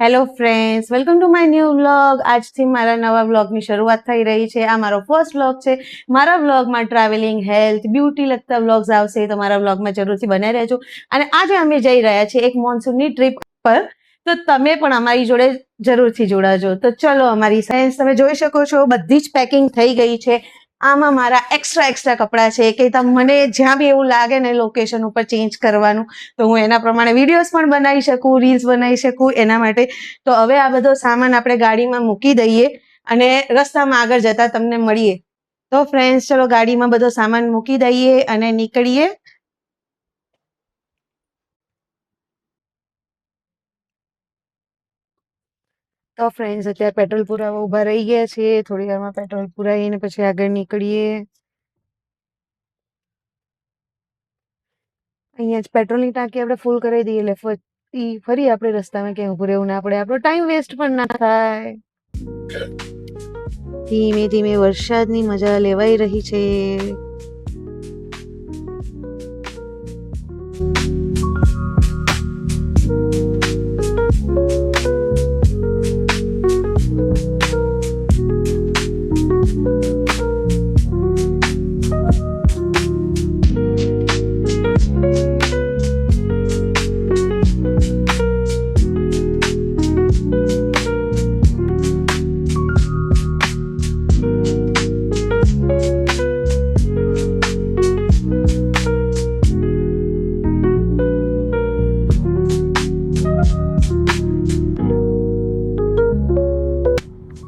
Hello friends, welcome to my new vlog. આજથી મારા નવા વ્લોગની શરૂઆત થઈ રહી છે. આ મારો ફર્સ્ટ વ્લોગ છે. મારા વ્લોગમાં ટ્રાવેલિંગ, હેલ્થ, બ્યુટી લગતા વ્લોગ્સ આવશે, તો મારા વ્લોગમાં જરૂરથી બને રહેજો. અને આજે અમે જઈ રહ્યા છીએ એક મોન્સૂનની ટ્રીપ પર, તો તમે પણ અમારી જોડે જરૂરથી જોડાજો. તો ચલો, અમારી સાયન્સ તમે જોઈ શકો છો, બધી જ પેકિંગ થઈ ગઈ છે. આમાં મારા એક્સ્ટ્રા કપડાં છે કે મને જ્યાં બી એવું લાગે ને લોકેશન ઉપર ચેન્જ કરવાનું, તો હું એના પ્રમાણે વિડીયોઝ પણ બનાવી શકું, રીલ્સ બનાવી શકું એના માટે. તો હવે આ બધો સામાન આપણે ગાડીમાં મૂકી દઈએ અને રસ્તામાં આગળ જતા તમને મળીએ. તો ફ્રેન્ડ્સ, ચલો ગાડીમાં બધો સામાન મૂકી દઈએ અને નીકળીએ. તો ફ્રેન્ડ્સ, અત્યારે પેટ્રોલ પુરાવા ઉભા રહી ગયા છે. થોડી વારમાં પેટ્રોલ પુરાવીને પછી આગળ નીકળીએ. અહીંયા જ પેટ્રોલની ટાંકી આપણે ફૂલ કરી દઈએ એટલે ફરી આપણે રસ્તામાં ક્યાંય ઉભું રહેવું ના પડે, આપણો ટાઈમ વેસ્ટ પણ ના થાય. ધીમે ધીમે વરસાદની મજા લેવાઈ રહી છે.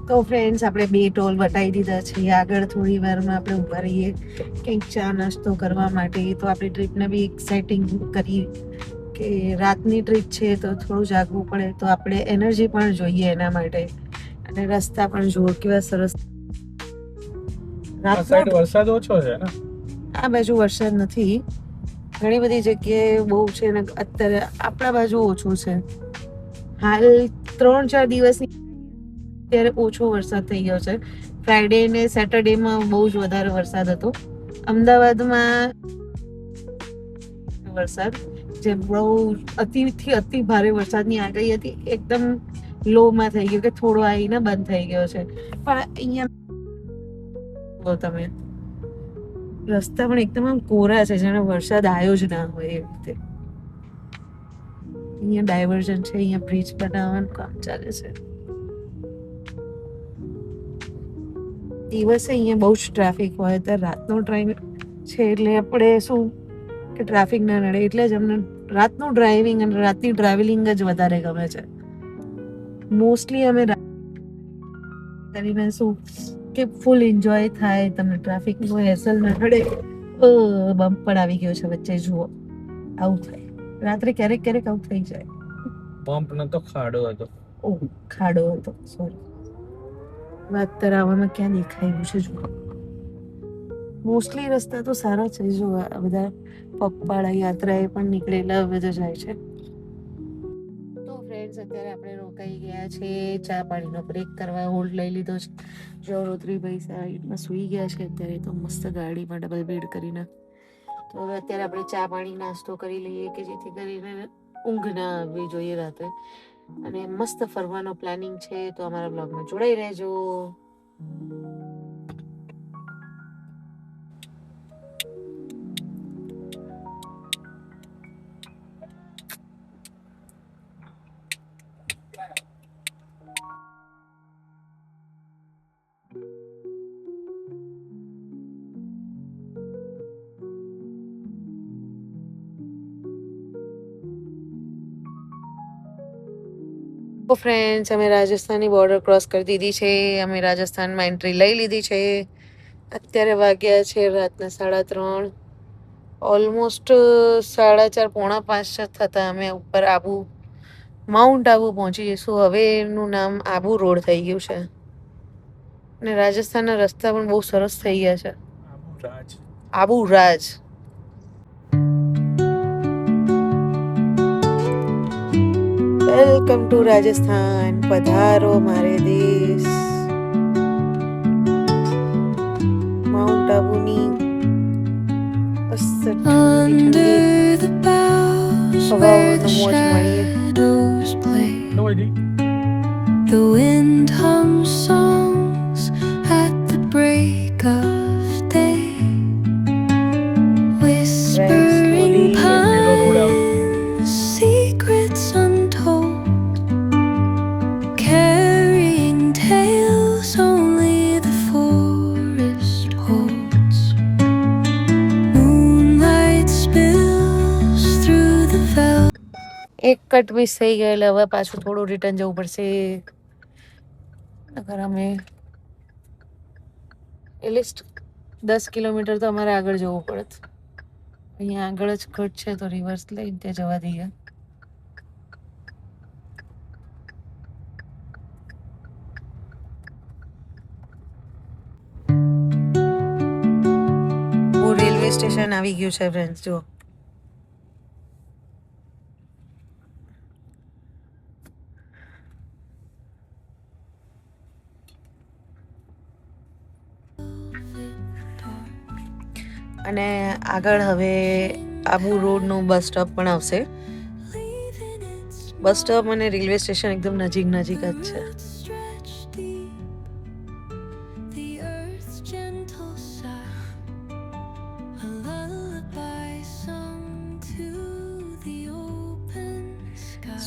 તો ફ્રેન્ડ્સ, આપણે 2 ટોલ વટાવી દીધા છે. આગળ થોડી વારમાં આપણે ઊભા રહીએ કંઈક ચા નાસ્તો કરવા માટે. તો આપણી ટ્રીપને બી એક્સાઇટિંગ કરી કે રાતની ટ્રીપ છે તો થોડું જાગવું પડે, તો આપણે એનર્જી પણ જોઈએ એના માટે. અને રસ્તા પણ જુઓ કેવા સરસ. વરસાદ ઓછો છે ને આ બાજુ વરસાદ નથી, ઘણી બધી જગ્યાએ બહુ છે ને અત્યારે આપણા બાજુ ઓછું છે. હાલ 3-4 દિવસની ત્યારે ઓછો વરસાદ થઈ ગયો છે. ફ્રાઈડે ને સેટરડેમાં બહુ જ વધારે વરસાદ હતો. અમદાવાદમાં વરસાદ જે બહુ અતિથી અતિ ભારે વરસાદની આગાહી હતી, એકદમ લોમાં થઈ ગયો કે થોડો આવીને બંધ થઈ ગયો છે. પણ અહીંયા તમે રસ્તા પણ એકદમ આમ કોરા છે, જાણે વરસાદ આવ્યો જ ના હોય એવી રીતે. અહીંયા ડાયવર્ઝન છે, અહીંયા બ્રિજ બનાવવાનું કામ ચાલે છે. દિવસે અહીંયા બહુ જ ટ્રાફિક હોય, ત્યારે રાતનો ટાઈમ છે એટલે આપણે શું કે ટ્રાફિક ના નડે, એટલે જ અમને રાતનું ડ્રાઇવિંગ અને રાતની ટ્રાવેલિંગ જ વધારે ગમે છે. મોસ્ટલી અમે કરીને શું કે ફૂલ એન્જોય થાય, તમને ટ્રાફિકનો હેસલ ના નડે. બમ્પર આવી ગયો છે વચ્ચે, જુઓ. આવું થાય રાત્રે ક્યારેક આવું થઈ જાય. બમ્પ નતો, ખાડો હતો. ઓહ, ખાડો હતો, સોરી. વાત તરાવામાં ક્યાં દેખાયું છે, જુઓ. મોસ્ટલી રસ્તા તો સારા છે, જો આ બધા પગપાળા યાત્રાએ પણ નીકળેલા બધા જાય છે. તો ફ્રેન્ડ્સ, અત્યારે આપણે રોકાઈ ગયા છે ચા પાણીનો બ્રેક કરવા. હોલ્ડ લઈ લીધો છે. જો રોત્રીભાઈ સાઈડમાં સુઈ ગયા છે અત્યારે, તો મસ્ત ગાડીમાં ડબલ બેડ કરીને. તો હવે અત્યારે આપણે ચા પાણી નાસ્તો કરી લઈએ કે જેથી કરીને ઊંઘ ના આવવી જોઈએ રાત્રે. અને મસ્ત ફરવાનો પ્લાનિંગ છે, તો અમારા બ્લોગમાં જોડાઈ રહેજો. તો ફ્રેન્ડ્સ, અમે રાજસ્થાનની બોર્ડર ક્રોસ કરી દીધી છે. અમે રાજસ્થાનમાં એન્ટ્રી લઈ લીધી છે. અત્યારે વાગ્યા છે રાતના 3:30. ઓલમોસ્ટ 4:30, 4:45 થતા અમે ઉપર માઉન્ટ આબુ પહોંચી જઈશું. હવે એનું નામ આબુ રોડ થઈ ગયું છે. અને રાજસ્થાનના રસ્તા પણ બહુ સરસ થઈ ગયા છે. આબુ રાજ. Welcome to Rajasthan. પધારો મારે દેશ. માઉન્ટ આબુની ઠંડી હવાઓનો મોજ મળીએ. The wind hums songs at the break of day, whispering pines, secrets untold, carrying tales only the forest holds. Moonlight spills through the velvet. એક કટ મિસ થઈ ગયેલ, હવે પાછું થોડું રિટર્ન જવું પડશે. નકર અમે એટલીસ્ટ 10 કિલોમીટર તો અમારે આગળ જવું પડત. અહીંયા આગળ જ કટ છે તો રિવર્સ લઈને ત્યાં જવા દઈએ. રેલવે સ્ટેશન આવી ગયું છે ફ્રેન્ડ્સ, જો અને આગળ હવે આબુ રોડનું બસ સ્ટોપ પણ આવશે. બસ સ્ટોપ અને રેલવે સ્ટેશન એકદમ નજીક નજીક જ છે.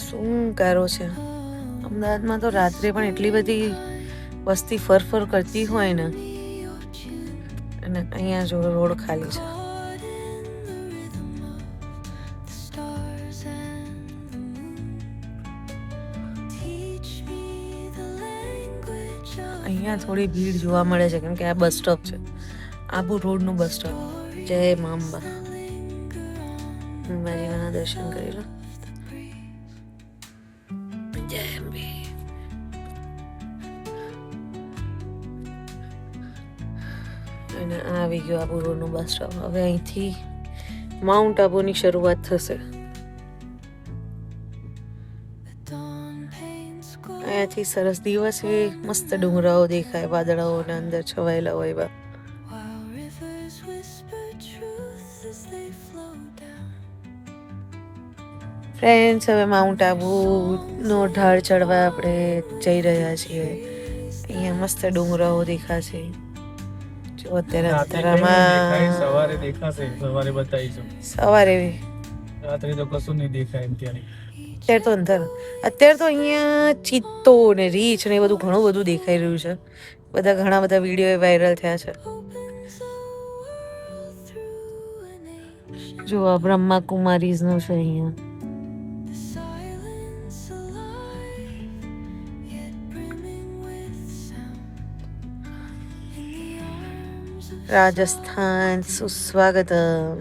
શું કરો છે અમદાવાદમાં તો રાત્રે પણ એટલી બધી વસ્તી ફરફર કરતી હોય ને, અને અહીંયા જો રોડ ખાલી છે. અહીંયા થોડી ભીડ જોવા મળે છે કેમ કે આ બસ સ્ટોપ છે, આબુ રોડનું બસ સ્ટોપ. જય મા અંબા, અંબાજીના દર્શન કરી લો. જય અંબે. અને આ આવી ગયો આબુ રોડનું બસ સ્ટોપ. હવે અહીંથી માઉન્ટ આબુની શરૂઆત થશે. અહીંયાથી સરસ દિવસે મસ્ત ડુંગરાઓ દેખાય, વાદળાઓના અંદર છવાયેલા હોય એવા. ફ્રેન્ડ્સ, હવે માઉન્ટ આબુનો ઢાળ ચડવા આપણે જઈ રહ્યા છીએ. અહીંયા મસ્ત ડુંગરાઓ દેખાશે. જો અત્યારે અંધારામાં સવારે દેખાશે, સવારે બતાવીશું. સવારે રાત્રે તો કશું નહીં દેખાય એમ ત્યાં. અત્યારે તો અંધારું. અત્યારે તો અહીંયા ચિત્તો ને રીંછ ને એ બધું ઘણું બધું દેખાઈ રહ્યું છે. ઘણા બધા વિડીયો વાયરલ થયા છે. જો આ બ્રહ્મા કુમારીઝ નું છે અહીંયા. રાજસ્થાન સુસ્વાગતમ.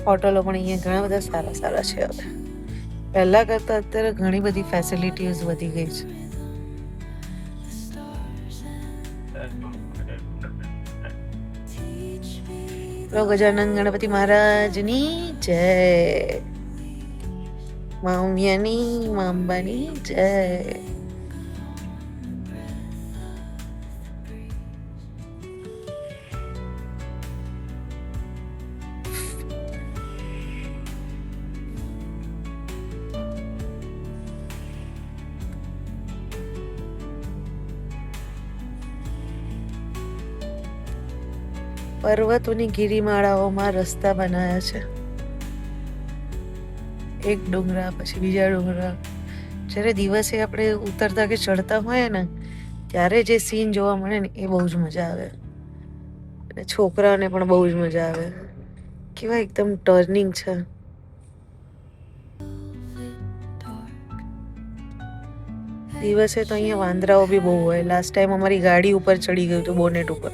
હોટલો પણ અહીંયા ઘણા બધા સારા સારા છે. હવે પહેલા કરતા અત્યારે ઘણી બધી ફેસિલિટીઝ વધી ગઈ છે. ગજાનન ગણપતિ મહારાજની જય, મા ઉમિયાની, મા અંબાની જય. પર્વતોની ગિરિમાળાઓમાં રસ્તા બનાવ્યા છે. એક ડુંગરા પછી બીજા ડુંગરા. જ્યારે દિવસે આપણે ઉતરતા કે ચડતા હોય ને ત્યારે જે સીન જોવા મળે ને એ બહુ જ મજા આવે. અને છોકરાઓને પણ બહુ જ મજા આવે. કેવા એકદમ ટર્નિંગ છે. દિવસે તો અહીંયા વાંદરાઓ બી બહુ હોય. લાસ્ટ ટાઈમ અમારી ગાડી ઉપર ચડી ગયું હતું, બોનેટ ઉપર.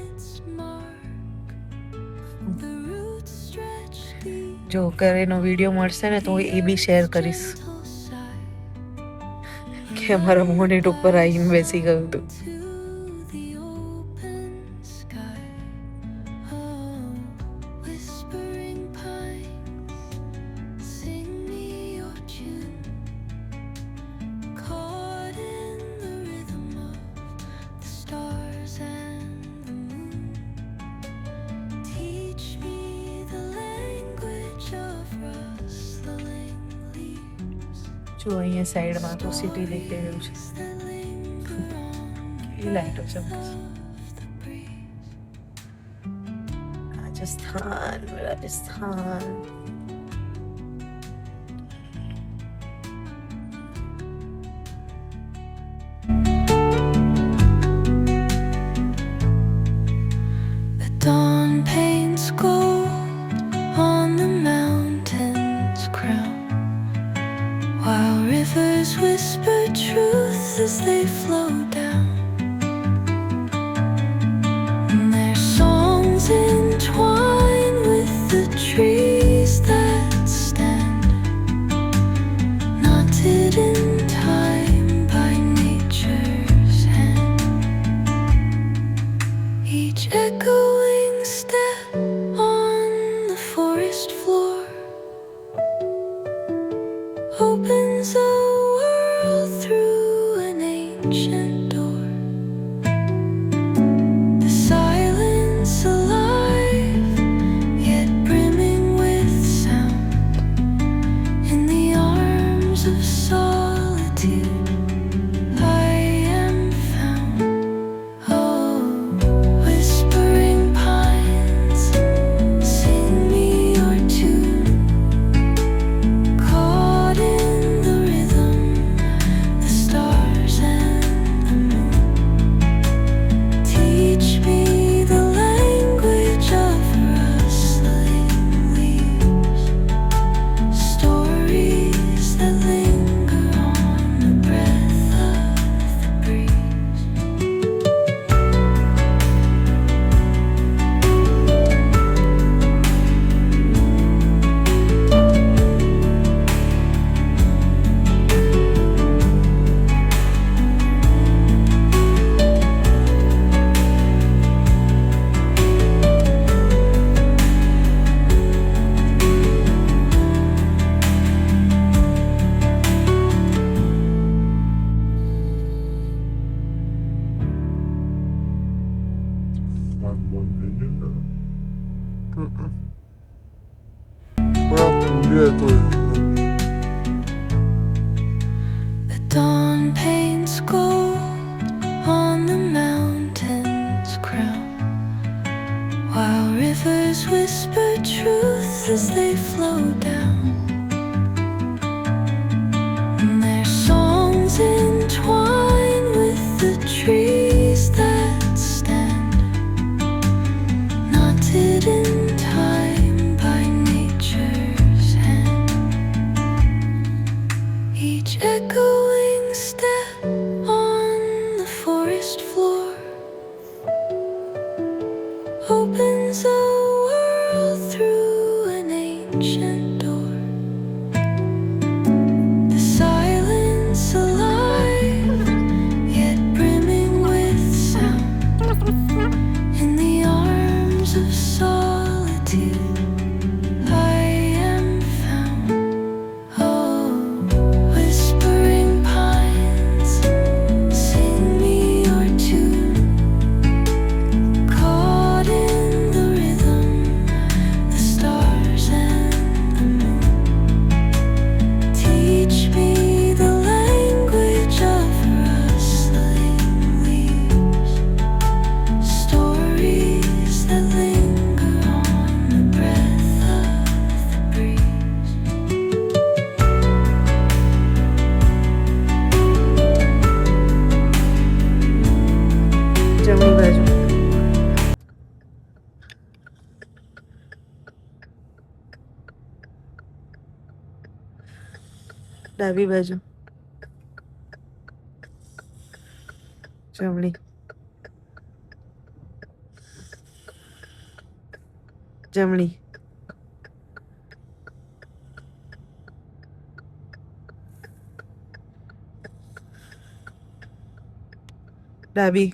જો એનો વિડીયો મળશે ને તો એ બી શેર કરીશ કે અમારા બોનેટ ઉપર આવીને બેસી ગયું હતું. જો અહીંયા સાઈડમાં તો સિટી દેખાઈ રહ્યું છે. એ લાઈટો ચમકે છે. Rajasthan Rajasthan. The dawn paints gold on the mountain's crown, while rivers whisper truth as they flow down. And their songs entwine with the trees that stand, knotted in time by nature's hand. Each echoing step on the forest floor opens a world through an ancient door. The silence alive, yet brimming with sound. In the arms of solitude, I am found. Oh, whispering pines, sing me your tune. Caught in the rhythm, the stars and the moon. Teach me the language of rustling leaves, stories that linger on the breath of the breeze. The dawn paints gold on the mountain's crown, while rivers whisper truth as they flow down. And their songs entwine with the trees that stand, knotted in time by nature's hand. Each echoing step on the forest floor opens a world through an ancient door. The silence alive, yet brimming with sound. In the arms of solitude, I am found. Oh, whispering pines, sing me your tune. Caught in the rhythm, the stars and the moon. Teach me the language of rustling leaves, stories that linger on the breath of the breeze. જમણી બાજુ. ડાબી બાજુ. જમણી. જમણી. ડાબી.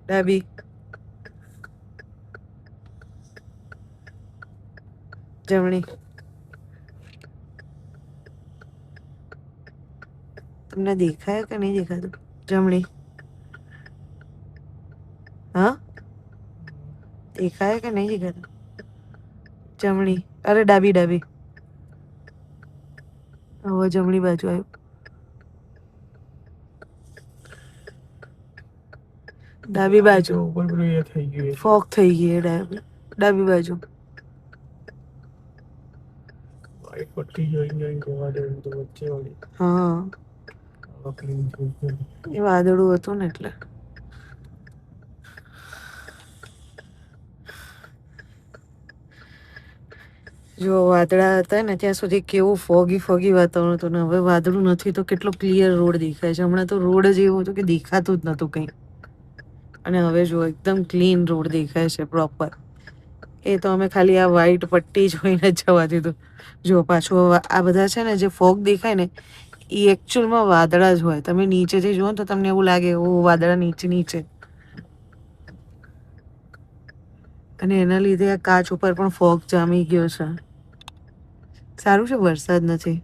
ડાબી. જમણી. તમને દેખાય કે નહીં દેખાતું? જમણી. હા, દેખાય કે નહીં દેખાતા? જમણી, અરે ડાબી ડાબી. હવે જમણી બાજુ આવ્યું. ડાબી બાજુ ઉપર પેલું એ થઈ ગયું ફોગ થઈ ગઈ એ ડાબી બાજુ. વાઈટ પટ્ટી જોઈને જોવા દેવું તો વચ્ચે વાળી હા ક્લીન થઈ ગયું. એ વાદળું હતું ને એટલે. જો વાદળા હતા ને ત્યાં સુધી કેવું ફોગી વાતાવરણ હતું ને હવે વાદળું નથી તો કેટલો ક્લિયર રોડ દેખાય છે. હમણાં તો રોડ જ એવું હતું કે દેખાતું જ નતું કંઈ, અને હવે જો એકદમ ક્લીન રોડ દેખાય છે પ્રોપર. એ તો અમે ખાલી આ વ્હાઈટ પટ્ટી જોઈને જ જવા દીધું. જો પાછું આ બધા છે ને જે ફોગ દેખાય ને એ એકચ્યુઅલમાં વાદળા જ હોય. તમે નીચેથી જુઓ તો તમને એવું લાગે ઓ વાદળા નીચે, અને એના લીધે આ કાચ ઉપર પણ ફોગ જામી ગયો છે. સારું છે વરસાદ નથી.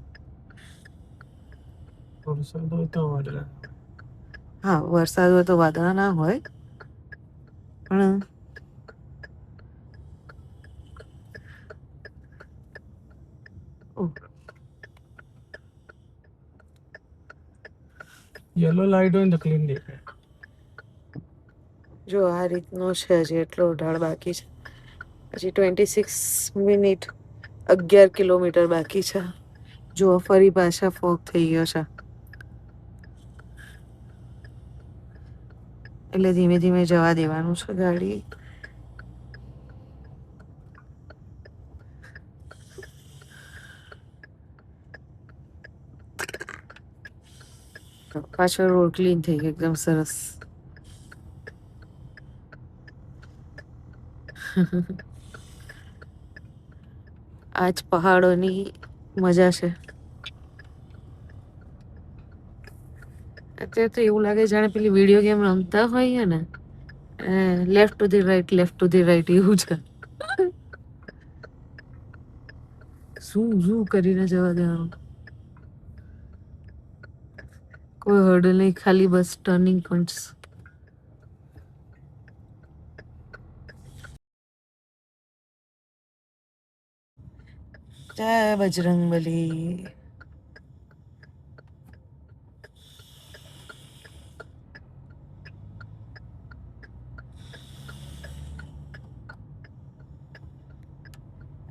વરસાદ હોય તો વાદળા. હા વરસાદ હોય તો વાદળા ના હોય, પણ યલો લાઈટ હોય ને તો ક્લીન દેખાય. જો આ રીતનો છે. હજી એટલો ઢાળ બાકી છે. હજી 26 મિનિટ 11 કિલોમીટર બાકી છે. જો ફરી પાછા ફોગ થઈ ગયો છે, એટલે ધીમે ધીમે જવા દેવાનું છે ગાડી. પાછળ રોડ ક્લીન થઈ ગયો એકદમ સરસ. આજ પહાડોની મજા છે. અત્યારે તો એવું લાગે જાણે પેલી વિડીયો ગેમ રમતા હોઈએ ને, લેફ્ટ ટુ ધી રાઈટ એવું છે. શું કરીને જવા દેવાનું, કોઈ હર્ડલ નહીં, ખાલી બસ ટર્નિંગ પોઈન્ટ્સ. જય બજરંગબલી.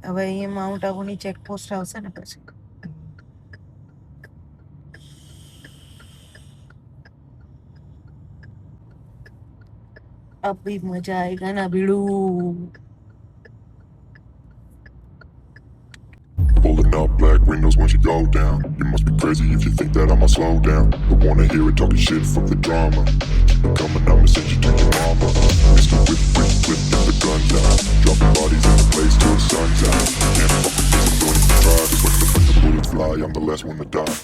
હવે અહીંયા માઉન્ટ આબુની ચેકપોસ્ટ આવશે ને પછી. અભી મજા આયેગા ના ભીડું. Pulling up black windows once you go down. You must be crazy if you think that I'ma slow down. Don't wanna hear it talking shit, fuck the drama. Keep it coming, I'ma send you to your mama. Mr. Whip, flip, get the guns out. Dropping bodies in the place till the sun's out. Can't fuck with this, I'm going to try. Just when the bullets fly, I'm the last one to die.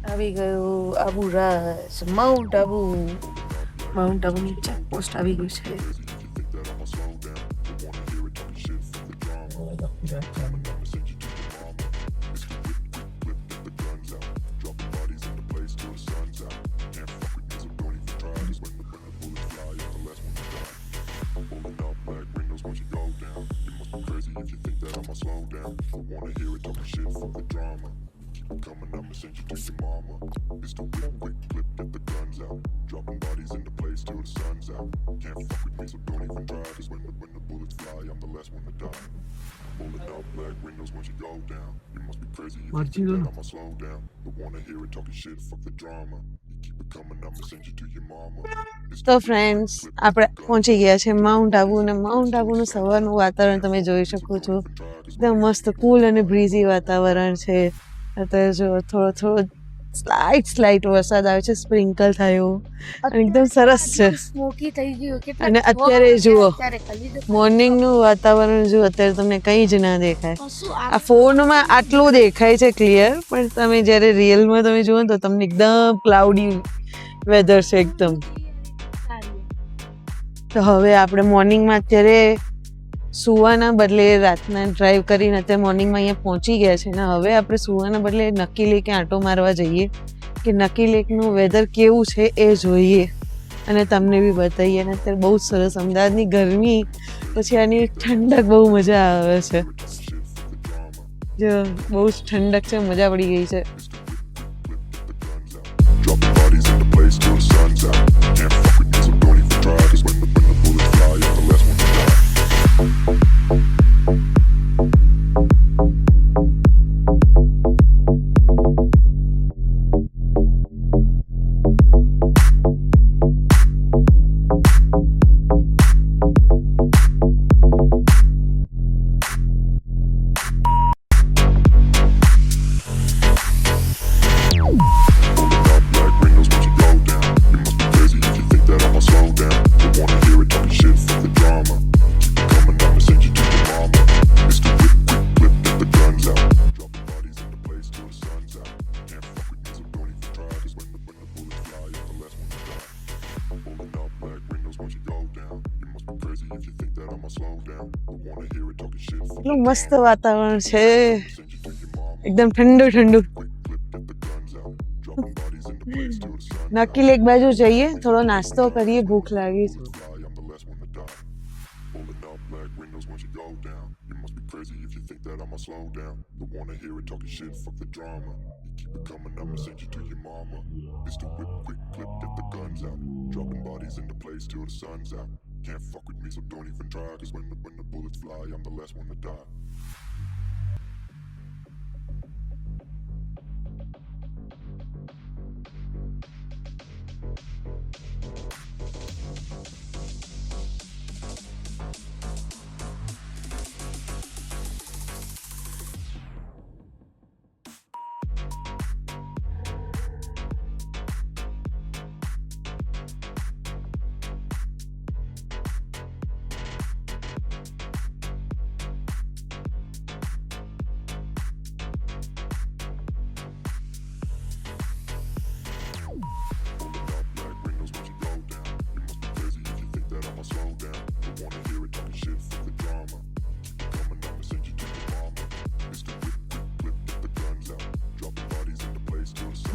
આવી ગયું આબુ રાજ, mount Abu. Mount આબુની checkpost આવી ગયું છે. Coming, I'ma send you to your mama. Mr. Whip, quick, flip, get the guns out. Dropping bodies into place till the sun's out. Can't fuck with me, so don't even try. Cause when the bullets fly, I'm the last one to die. Rolling out black windows once you go down. You must be crazy if you think that I'ma slow down. Don't wanna hear it talking shit, fuck the drama. You keep it coming, I'ma send you to your mama. તો friends આપણે પહોંચી ગયા છે mount Abu, અને mount આબુનું સવારનું વાતાવરણ તમે જોઈ શકો છો. એકદમ મસ્ત કુલ અને બ્રીઝી વાતાવરણ છે. અત્યારે જો થોડો સ્લાઇટ વરસાદ આવે છે, સ્પ્રિંકલ થયો, અને એકદમ સરસ છે. સ્મોકી થઈ ગયું કેટલા. અને અત્યારે જુઓ અત્યારે ખાલી તો મોર્નિંગનું વાતાવરણ જુઓ, અત્યારે તમને કંઈ જ ના દેખાય. કશું આ ફોનમાં આટલું દેખાય છે ક્લિયર, પણ તમે જ્યારે રિયલમાં તમે જુઓ ને તો તમને એકદમ ક્લાઉડી વેધર છે એકદમ. તો હવે આપણે મોર્નિંગમાં અત્યારે સુવાના બદલે રાતના ડ્રાઈવ કરીને અત્યારે મોર્નિંગમાં અહીંયા પહોંચી ગયા છે ને હવે આપણે સુવાના બદલે નક્કી લેકે આંટો મારવા જઈએ કે નક્કી લેકનું વેધર કેવું છે એ જોઈએ અને તમને બી બતાવીએ. અને અત્યારે બહુ જ સરસ અમદાવાદની ગરમી પછી આની ઠંડક બહુ મજા આવે છે. જો બહુ જ ઠંડક છે, મજા પડી ગઈ છે. Dropping bodies in the place till the sun's out. Can't fuck with me, so don't even try. 'Cause when the bullets fly, I'm the last one to die. એટલું મસ્ત વાતાવરણ છે, એકદમ ઠંડુ ઠંડુ. નક્કી લેક બાજુ જઈએ, થોડો નાસ્તો કરીએ, ભૂખ લાગી છે. Can't fuck with me, so don't even try. 'Cause when the bullets fly, I'm the last one to die.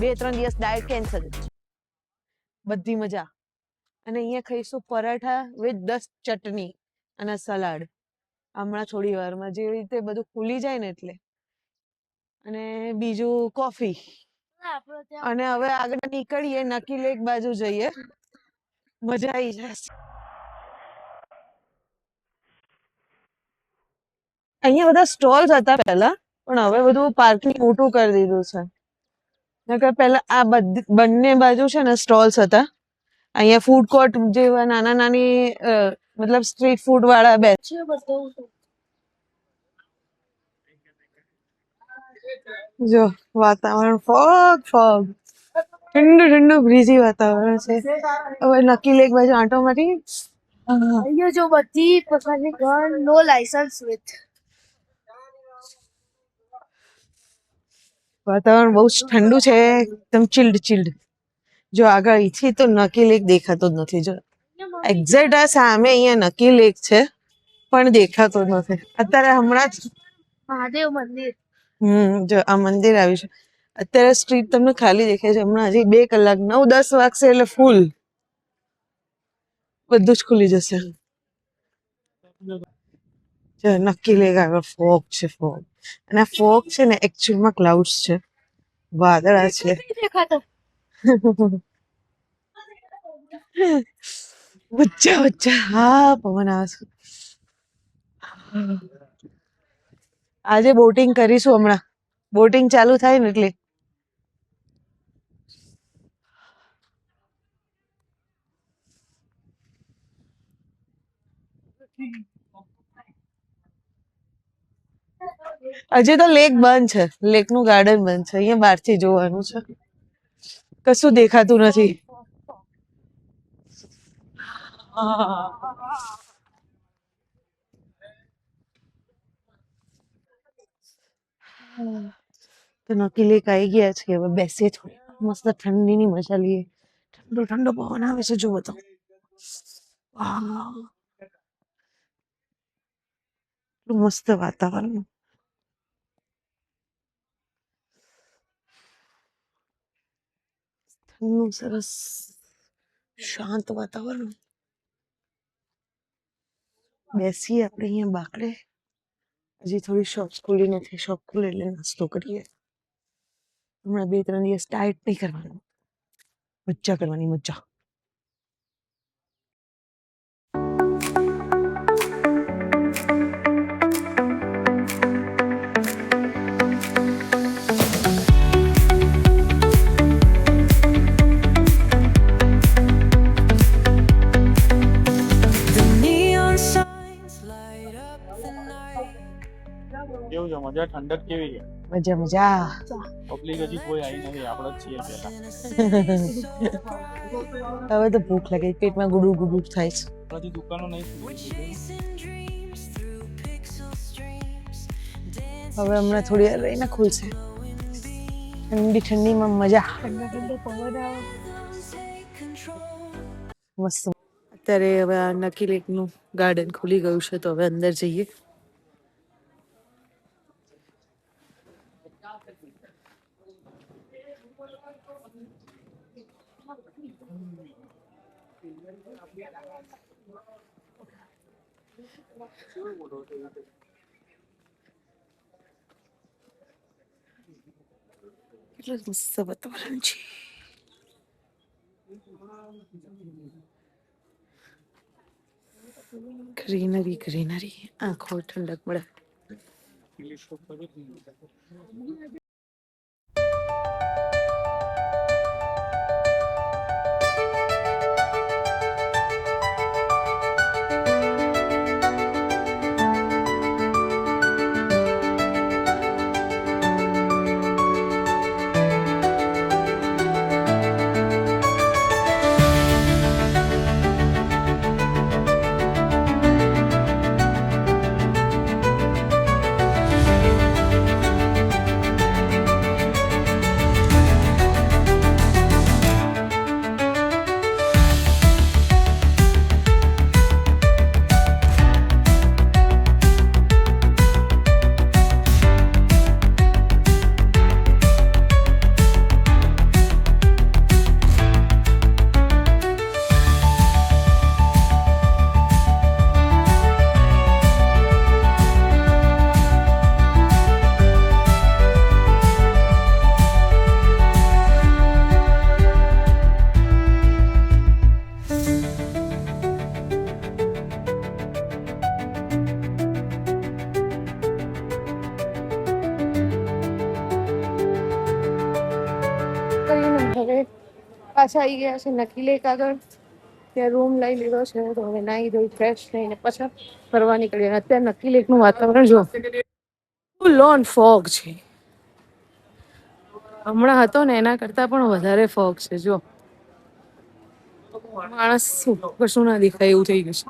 બે ત્રણ દિવસ ડાયટ કેન્સલ, બધી મજા. અને અહીંયા ખાઈશું પરાઠા વિથ 10 ચટણી અને સલાડ હમણાં થોડી વારમાં, જે રીતે બધું ખુલી જાય ને એટલે. અને બીજું કોફી. અને હવે આગળ નીકળીએ, નક્કી લેક બાજુ જઈએ, મજા આવી જશે. અહીંયા બધા સ્ટોલ્સ હતા પહેલા, પણ હવે બધું પાર્કિંગ મોટું કરી દીધું છે. નકર પહેલા આ બંને બાજુ છે ને સ્ટોલ્સ હતા. અહીંયા ફૂડ કોર્ટ જેવા નાના નાની મતલબ સ્ટ્રીટ ફૂડ વાળા બે. જો વાતાવરણ ફોગ ફોગ, ઠંડુ ઠંડુ બ્રીઝી વાતાવરણ છે. હવે નક્કી લેક બાજુ આંટો મારી. અહીંયા જો બધી પ્રકારની ગન, નો લાયસન્સ વિથ. વાતાવરણ બહુ જ ઠંડુ છે, એકદમ ચિલ્ડ ચિલ્ડ. જો આગળ અહીંથી તો નક્કી લેક દેખાતો જ નથી. જો એક્ઝેક્ટ આ સામે અહીંયા નક્કી લેક છે, પણ દેખાતો જ નથી અત્યારે. હમણાં જ મહાદેવ મંદિર. જો આ મંદિર આવ્યું છે. અત્યારે સ્ટ્રીટ તમને ખાલી દેખાય છે. હમણાં હજી 2 કલાક 9-10 વાગશે એટલે ફૂલ બધું જ ખુલી જશે. જો નક્કી લેક આગળ ફોગ છે, ફોગ. અને આ ફોગ છે ને એકચ્યુઅલમાં ક્લાઉડ્સ છે, વાદળા છે. વચ્ચા વચ્ચા હા પવન આવે છે. આજે બોટિંગ કરીશું, હમણાં બોટિંગ ચાલુ થાય ને એટલે. હજી તો લેક બંધ છે, લેક નું ગાર્ડન બંધ છે. અહીંયા બહારથી જોવાનું છે, કશું દેખાતું નથી. તો નક્કી લેક આવી ગયા છે. હવે બેસીએ, થોડી મસ્ત ઠંડીની મજા લઈએ. ઠંડો ઠંડો પવન આવે છે, જુઓ તો. એટલું મસ્ત વાતાવરણ, ઠંડુ સરસ શાંત વાતાવરણ. બેસીએ આપણે અહીંયા બાકડે. હજી થોડી શોપ ખુલી નથી, શોપ ખુલે એટલે નાસ્તો કરીએ. હમણાં 2-3 દિવસ ડાયટ નહીં કરવાનું, મજા કરવાની, મજા. The neon signs light up the night. કેવું છે મજા? ઠંડક કેવી છે? મજા મજા. પબ્લિક હજી કોઈ આવી નથી, આપણે જ છીએ પહેલા. હવે તો ભૂખ લાગે, પેટમાં ગુડુ ગુડુ થાય છે. બધી દુકાનો નહીં ખુલી. Chasing dreams through pixel streams. હવે હમણાં થોડી વાર રહીને ખુલશે. ઠંડી ઠંડીમાં મજા. મસ્ત. અત્યારે હવે આ નકી લેકનું ગાર્ડન ખુલી ગયું છે, તો હવે અંદર જઈએ. કેટલું મસ્ત વાતાવરણ છે. ગ્રીનરી ગ્રીનરી, આંખો ઠંડક મળે. ટેલિસ્કોપ કરી દીધું. હવે પાછા આવી ગયા છે નકી લેક આગળ. ત્યાં રૂમ લઈ લીધો છે, તો હવે નાહી ધોઈ ફ્રેશ થઈને પાછા ફરવા નીકળીએ. અત્યારે નકી લેકનું વાતાવરણ જો ફૂલ ઓન ફોગ છે. હમણાં હતો ને એના કરતા પણ વધારે ફોગ છે. જો માણસ શું કશું ના દેખાય એવું થઈ ગયું છે.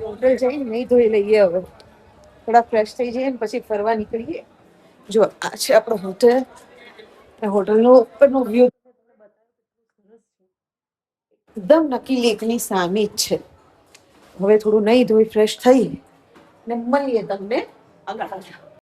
હોટલ જઈને નહીં ધોઈ લઈએ, હવે થોડા ફ્રેશ થઈ જઈએ ને પછી ફરવા નીકળીએ. જો આ છે આપણો હોટલ. હોટલનો ઉપરનો વ્યૂ એકદમ નકી લેકની સામે જ છે. હવે થોડું નહીં ધોઈ ફ્રેશ થઈ ને મળીએ તમને આગળ.